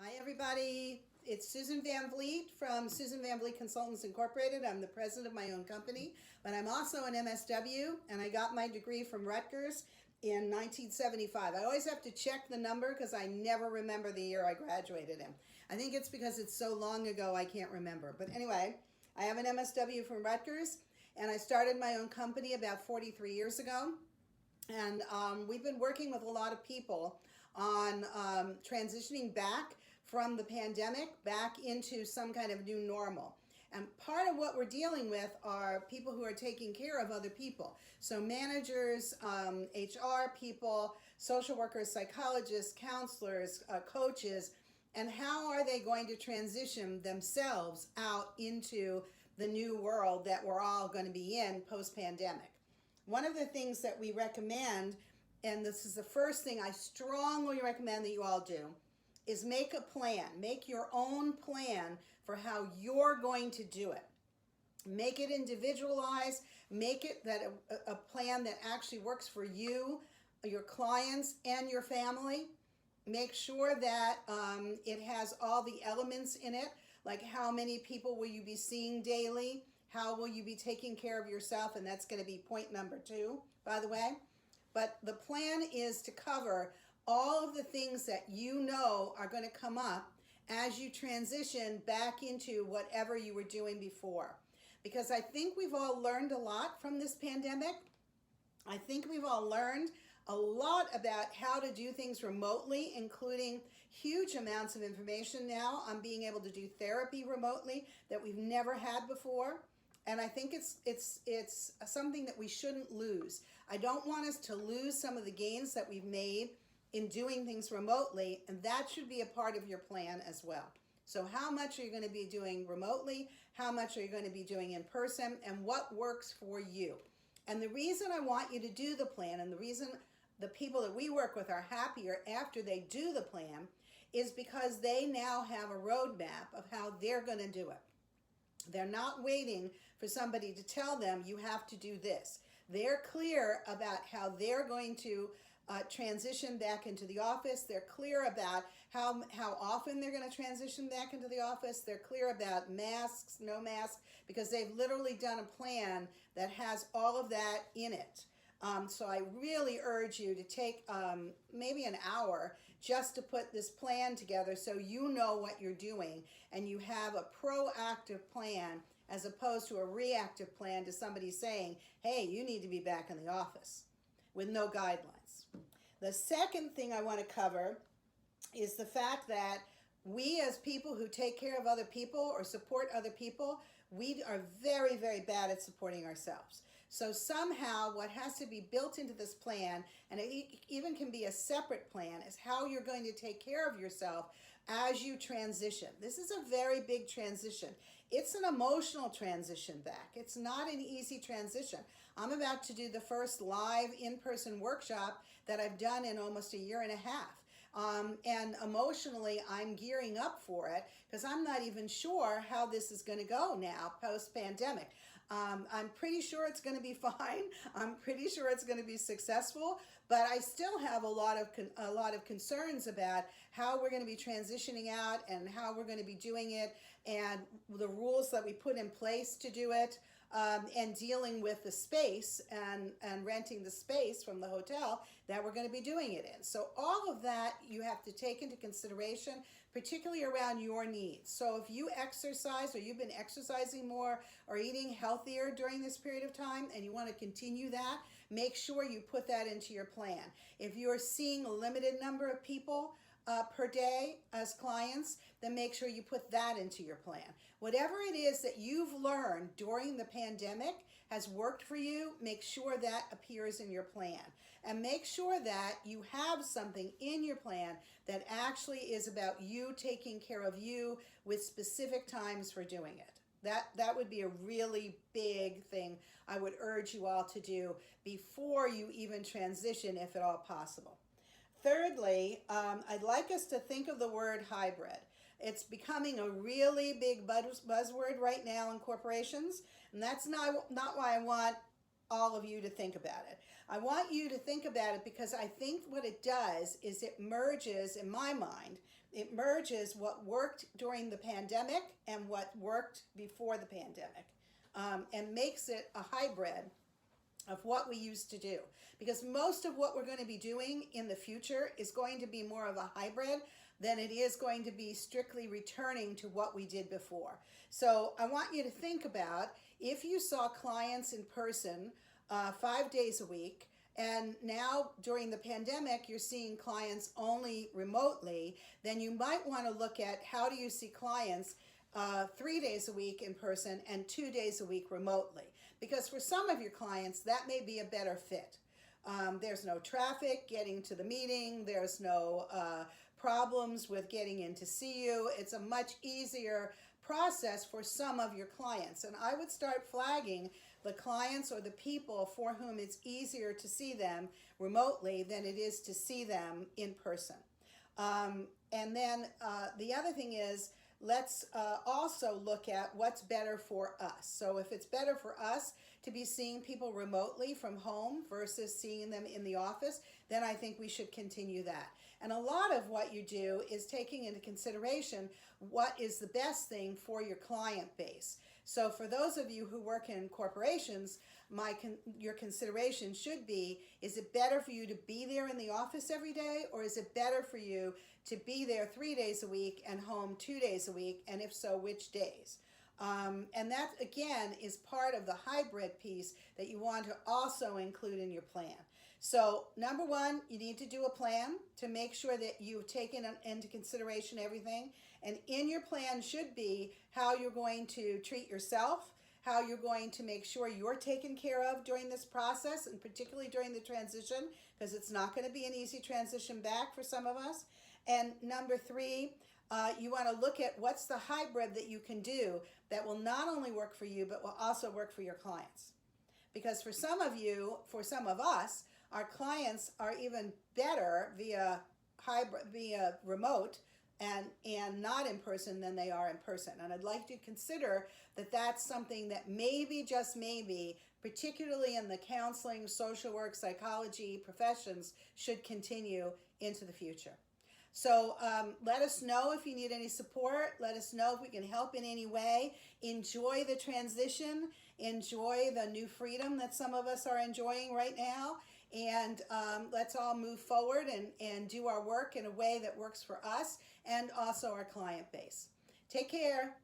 Hi everybody, it's Susan Van Vleet from Susan Van Vleet Consultants Incorporated. I'm the president of my own company, but I'm also an MSW, and I got my degree from Rutgers in 1975. I always have to check the number because I never remember the year I graduated in. I think it's because it's so long ago I can't remember. But anyway, I have an MSW from Rutgers, and I started my own company about 43 years ago. And we've been working with a lot of people on transitioning back from the pandemic back into some kind of new normal. And part of what we're dealing with are people who are taking care of other people. So managers, HR people, social workers, psychologists, counselors, coaches, and how are they going to transition themselves out into the new world that we're all going to be in post-pandemic. One of the things that we recommend, and this is the first thing I strongly recommend that you all do, is make a plan. Make your own plan for how you're going to do it. Make it individualized. Make it that a plan that actually works for you, your clients, and your family. Make sure that it has all the elements in it, like how many people will you be seeing daily, how will you be taking care of yourself, and that's going to be point number 2, by the way. But the plan is to cover all of the things that you know are going to come up as you transition back into whatever you were doing before. Because I think we've all learned a lot from this pandemic. I think we've all learned a lot about how to do things remotely, including huge amounts of information now on being able to do therapy remotely that we've never had before. And I think it's something that we shouldn't lose. I don't want us to lose some of the gains that we've made in doing things remotely, and that should be a part of your plan as well. So how much are you going to be doing remotely? How much are you going to be doing in person? And what works for you? And the reason I want you to do the plan, and the reason the people that we work with are happier after they do the plan, is because they now have a roadmap of how they're going to do it. They're not waiting for somebody to tell them you have to do this. They're clear about how they're going to transition back into the office. They're clear about how often they're going to transition back into the office. They're clear about masks, no masks, because they've literally done a plan that has all of that in it. So I really urge you to take maybe an hour just to put this plan together so you know what you're doing and you have a proactive plan as opposed to a reactive plan to somebody saying, hey, you need to be back in the office with no guidelines. The second thing I want to cover is the fact that we as people who take care of other people or support other people, we are very, very bad at supporting ourselves. So somehow what has to be built into this plan, and it even can be a separate plan, is how you're going to take care of yourself as you transition. This is a very big transition. It's an emotional transition back. It's not an easy transition. I'm about to do the first live in-person workshop that I've done in almost a year and a half. And emotionally, I'm gearing up for it because I'm not even sure how this is going to go now post-pandemic. I'm pretty sure it's going to be fine. I'm pretty sure it's going to be successful, but I still have a lot of concerns about how we're going to be transitioning out and how we're going to be doing it and the rules that we put in place to do it. And dealing with the space and renting the space from the hotel that we're going to be doing it in. So all of that you have to take into consideration, particularly around your needs. So if you exercise or you've been exercising more or eating healthier during this period of time and you want to continue that, make sure you put that into your plan. If you're seeing a limited number of people per day as clients, then make sure you put that into your plan. Whatever it is that you've learned during the pandemic has worked for you, make sure that appears in your plan. And make sure that you have something in your plan that actually is about you taking care of you with specific times for doing it. That would be a really big thing I would urge you all to do before you even transition, if at all possible. Thirdly, I'd like us to think of the word hybrid. It's becoming a really big buzzword right now in corporations, and that's not why I want all of you to think about it. I want you to think about it because I think what it does is it merges, in my mind, it merges what worked during the pandemic and what worked before the pandemic, and makes it a hybrid of what we used to do. Because most of what we're going to be doing in the future is going to be more of a hybrid than it is going to be strictly returning to what we did before. So I want you to think about if you saw clients in person 5 days a week, and now during the pandemic you're seeing clients only remotely, then you might want to look at how do you see clients 3 days a week in person and 2 days a week remotely. Because for some of your clients, that may be a better fit. There's no traffic getting to the meeting. There's no problems with getting in to see you. It's a much easier process for some of your clients. And I would start flagging the clients or the people for whom it's easier to see them remotely than it is to see them in person. And then the other thing is, let's also look at what's better for us. So if it's better for us to be seeing people remotely from home versus seeing them in the office, then I think we should continue that. And a lot of what you do is taking into consideration what is the best thing for your client base. So for those of you who work in corporations, your consideration should be, is it better for you to be there in the office every day, or is it better for you to be there 3 days a week and home 2 days a week, and if so, which days? And that, again, is part of the hybrid piece that you want to also include in your plan. So number one, you need to do a plan to make sure that you've taken into consideration everything. And in your plan should be how you're going to treat yourself, how you're going to make sure you're taken care of during this process, and particularly during the transition, because it's not going to be an easy transition back for some of us. And number three, you want to look at what's the hybrid that you can do that will not only work for you, but will also work for your clients. Because for some of you, for some of us, our clients are even better via hybrid, via remote, and not in person than they are in person. And I'd like to consider that that's something that maybe, just maybe, particularly in the counseling, social work, psychology professions, should continue into the future. So let us know if you need any support. Let us know if we can help in any way. Enjoy the transition. Enjoy the new freedom that some of us are enjoying right now. And let's all move forward and do our work in a way that works for us and also our client base. Take care.